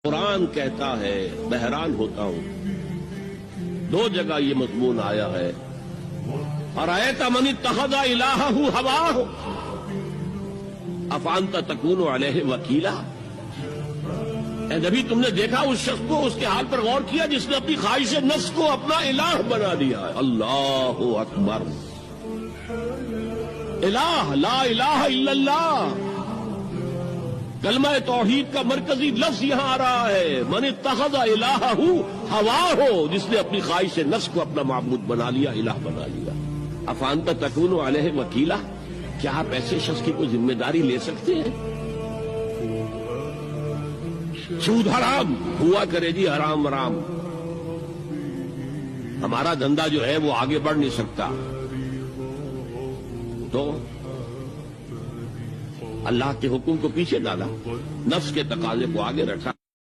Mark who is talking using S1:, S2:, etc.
S1: قرآن کہتا ہے، میں حیران ہوتا ہوں، دو جگہ یہ مضمون آیا ہے، ارأیت من اتخذ الہہ ہواہ افانت تکون علیہ وکیلا۔ اے نبی، تم نے دیکھا اس شخص کو، اس کے حال پر غور کیا جس نے اپنی خواہش نفس کو اپنا الہ بنا دیا ہے۔ اللہ اکبر، الہ لا الہ الا اللہ، کلمہ توحید کا مرکزی لفظ یہاں آ رہا ہے، من اتخذ الہہ ہواہ، جس نے اپنی خواہش نفس کو اپنا معبود بنا لیا، الہ بنا لیا۔ افانت تکون علیہ وکیلا، کیا آپ ایسے شخص کی کوئی ذمہ داری لے سکتے ہیں؟ سود حرام ہوا کرے جی، حرام حرام، ہمارا دھندا جو ہے وہ آگے بڑھ نہیں سکتا، تو اللہ کے حکم کو پیچھے ڈالا، نفس کے تقاضے کو آگے رکھا۔